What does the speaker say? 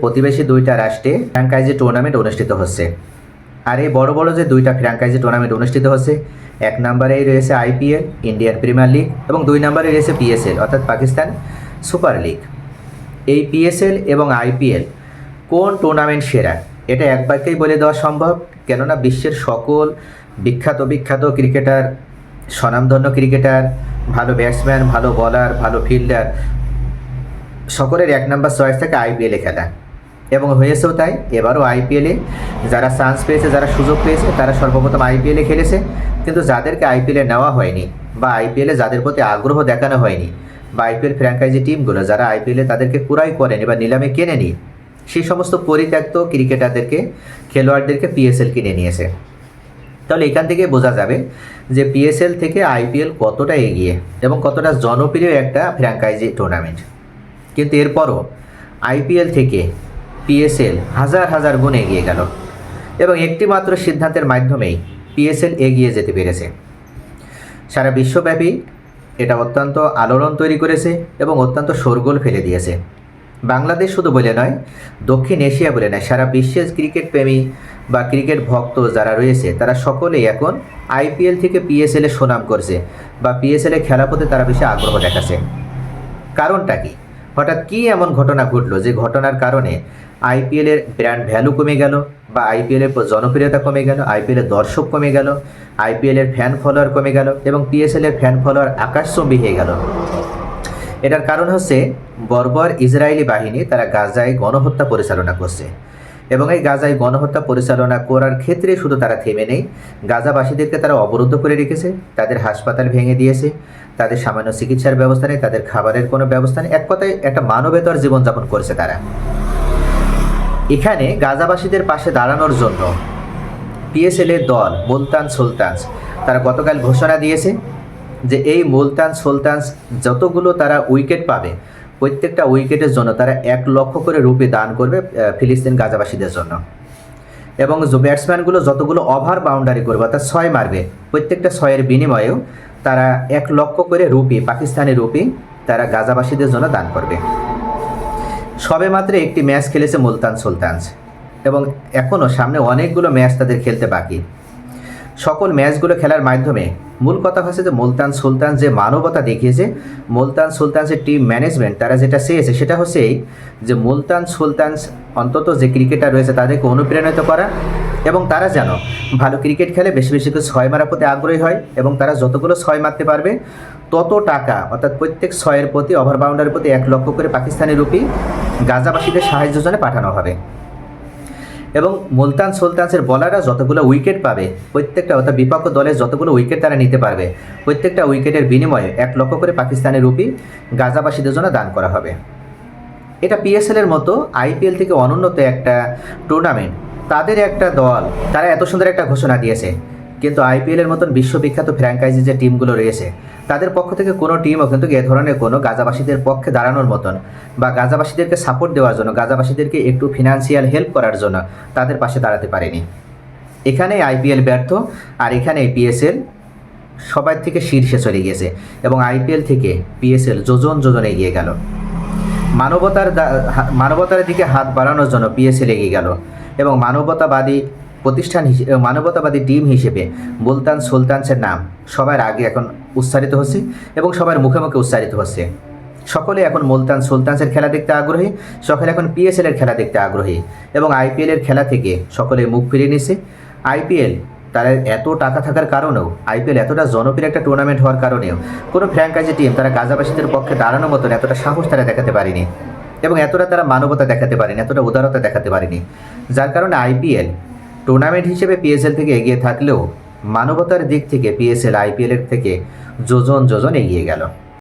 প্রতিবেশী দুইটা রাষ্ট্রে ফ্র্যাঞ্চাইজি টুর্নামেন্ট অনুষ্ঠিত হচ্ছে। আর এই বড় বড় যে দুইটা ফ্র্যাঞ্চাইজি টুর্নামেন্ট অনুষ্ঠিত হচ্ছে, এক নম্বরেই রয়েছে আইপিএল ইন্ডিয়ান প্রিমিয়ার লিগ এবং দুই নম্বরে রয়েছে পিএসএল অর্থাৎ পাকিস্তান সুপার লিগ। এই পিএসএল এবং আইপিএল কোন টুর্নামেন্ট সেরা এটা এক বাক্যেই বলে দেওয়া সম্ভব, কেননা বিশ্বের সকল বিখ্যাত ক্রিকেটার, স্বনামধন্য ক্রিকেটার, ভালো ব্যাটসম্যান, ভালো বলার, ভালো ফিল্ডার, সকলের এক নম্বর চয়েস থাকে আইপিএলে খেলা এবং হয়েছেও তাই। এবারও আইপিএলে যারা চান্স পেয়েছে, যারা সুযোগ পেয়েছে, তারা সর্বপ্রথম আইপিএলে খেলেছে। কিন্তু যাদেরকে আইপিএলে নেওয়া হয়নি বা আইপিএলে যাদের প্রতি আগ্রহ দেখানো হয়নি বা আইপিএল ফ্র্যাঞ্চাইজি টিমগুলো যারা আইপিএলে তাদেরকে ক্রয় করেনি বা নিলামে কেনেনি, সেই সমস্ত পরিত্যক্ত ক্রিকেটারদেরকে, খেলোয়াড়দেরকে পিএসএল কিনে নিয়েছে। তাহলে এখান থেকে বোঝা যাবে যে পিএসএল থেকে আইপিএল কতটা এগিয়ে এবং কতটা জনপ্রিয় একটা ফ্র্যাঞ্চাইজি টুর্নামেন্ট। কিন্তু এরপরও আইপিএল থেকে পিএসএল হাজার গুণ এগিয়ে গেল এবং একটি মাত্র সিদ্ধান্তের মাধ্যমেই পিএসএল এগিয়ে যেতে পেরেছে। সারা বিশ্বব্যাপী এটা অত্যন্ত আলোড়ন তৈরি করেছে এবং অত্যন্ত শোরগোল ফেলে দিয়েছে। বাংলাদেশ শুধু বলে নয়, দক্ষিণ এশিয়া বলে নয়, সারা বিশ্বের ক্রিকেট প্রেমী বা ক্রিকেট ভক্ত যারা রয়েছে তারা সকলেই এখন আইপিএল থেকে পিএসএলে সুনাম করছে বা পিএসএলে খেলা প্রতি তারা বেশি আগ্রহ দেখাচ্ছে। কারণটা কি? হঠাৎ কী এমন ঘটনা ঘটলো যে ঘটনার কারণে আইপিএলের ব্র্যান্ড ভ্যালু কমে গেল বা আইপিএলের জনপ্রিয়তা কমে গেল, আইপিএলের দর্শক কমে গেল, আইপিএলের ফ্যান ফলোয়ার কমে গেল এবং পিএসএলের ফ্যান ফলোয়ার আকাশচুম্বী হয়ে গেল? এটার কারণ হচ্ছে বর্বর ইসরায়েলি বাহিনী তারা গাজায় গণহত্যা পরিচালনা করছে এবং এই গাজায় গণহত্যা পরিচালনা করার ক্ষেত্রে শুধু তারা থেমে নেই, গাজাবাসীদেরকে তারা অবরুদ্ধ করে রেখেছে, তাদের হাসপাতাল ভেঙে দিয়েছে, তাদের সামান্য চিকিৎসার ব্যবস্থা নেই, তাদের খাবারের কোনো ব্যবস্থা নেই, এক কথায় একটা মানবেতর জীবনযাপন করছে তারা। এখানে গাজাবাসীদের পাশে দাঁড়ানোর জন্য পিএসএলের দল মুলতান সুলতানস তারা গতকাল ঘোষণা দিয়েছে যে এই মুলতান সুলতানস যতগুলো তারা উইকেট পাবে, প্রত্যেকটা উইকেটের জন্য তারা 1 লক্ষ করে রুপি দান করবে ফিলিস্তিন গাজাবাসীদের জন্য। এবং যে ব্যাটসম্যানগুলো যতগুলো ওভার বাউন্ডারি করবে অর্থাৎ 6 মারবে, প্রত্যেকটা 6-এর বিনিময়েও তারা 1 লক্ষ করে রুপি, পাকিস্তানি রুপি তারা গাজাবাসীদের জন্য দান করবে। সবে মাত্র একটি ম্যাচ খেলেছে মুলতান সুলতানস এবং এখনও সামনে অনেকগুলো ম্যাচ তাদের খেলতে বাকি। সকল ম্যাচগুলো খেলার মাধ্যমে মূল কথা হচ্ছে যে মুলতান সুলতান যে মানবতা দেখিয়েছে, মুলতান সুলতানসের টিম ম্যানেজমেন্ট তারা যেটা চেয়েছে সেটা হচ্ছে এই যে মুলতান সুলতানস অন্তত যে ক্রিকেটার রয়েছে তাদেরকে অনুপ্রাণিত করা এবং তারা যেন ভালো ক্রিকেট খেলে, বেশি বেশি করে 6 মারার প্রতি আগ্রহী হয় এবং তারা যতগুলো 6 মারতে পারবে তত টাকা অর্থাৎ প্রত্যেক 6-এর প্রতি, ওভার বাউন্ডারির প্রতি 1 লক্ষ করে পাকিস্তানি রুপি গাজাবাসীদের সাহায্যের জন্য পাঠানো হবে। এবং মুলতান সুলতানসের বলাররা যতগুলো উইকেট পাবে, প্রত্যেকটা অর্থাৎ বিপক্ষ দলের যতগুলো উইকেট তারা নিতে পারবে, প্রত্যেকটা উইকেটের বিনিময়ে 1 লক্ষ করে পাকিস্তানি রুপি গাজাবাসীদের জন্য দান করা হবে। এটা পিএসএলের মতো আইপিএল থেকে অনুন্নত একটা টুর্নামেন্ট, তাদের একটা দল তারা এত সুন্দর একটা ঘোষণা দিয়েছে, কিন্তু আইপিএলের মতন বিশ্ববিখ্যাত ফ্র্যাঞ্চাইজি যে টিমগুলো রয়েছে তাদের পক্ষ থেকে কোনো টিমও কিন্তু এ ধরনের কোনো গাজাবাসীদের পক্ষে দাঁড়ানোর মতন বা গাজাবাসীদেরকে সাপোর্ট দেওয়ার জন্য, গাজাবাসীদেরকে একটু ফিনান্সিয়াল হেল্প করার জন্য তাদের পাশে দাঁড়াতে পারেনি। এখানে আইপিএল ব্যর্থ আর এখানে পিএসএল সবার থেকে শীর্ষে চলে গিয়েছে এবং আইপিএল থেকে পিএসএল যোজন এগিয়ে গেল। মানবতার দিকে হাত বাড়ানোর জন্য পিএসএল এগিয়ে গেল এবং মানবতাবাদী প্রতিষ্ঠান হিসেবে, মানবতাবাদী টিম হিসেবে মুলতান সুলতানসের নাম সবার আগে এখন উচ্চারিত হচ্ছে এবং সবার মুখে মুখে উচ্চারিত হচ্ছে। সকলে এখন মুলতান সুলতানসের খেলা দেখতে আগ্রহী, সকলে এখন পিএসএলের খেলা দেখতে আগ্রহী এবং আইপিএলের খেলা থেকে সকলে মুখ ফিরিয়ে নিচ্ছে। আইপিএল তারা এত টাকা থাকার কারণেও, আইপিএল এতটা জনপ্রিয় একটা টুর্নামেন্ট হওয়ার কারণেও কোনো ফ্র্যাঞ্চাইজি টিম তারা গাজাবাসীদের পক্ষে দাঁড়ানোর মতন এতটা সাহস তারা দেখাতে পারেনি এবং এতটা তারা মানবতা দেখাতে পারেনি, এতটা উদারতা দেখাতে পারেনি, যার কারণে আইপিএল টুর্নামেন্ট হিসেবে পিএসএল থেকে এগিয়ে থাকলেও মানবতার দিক থেকে পিএসএল আইপিএলের থেকে যোজন এগিয়ে গেল।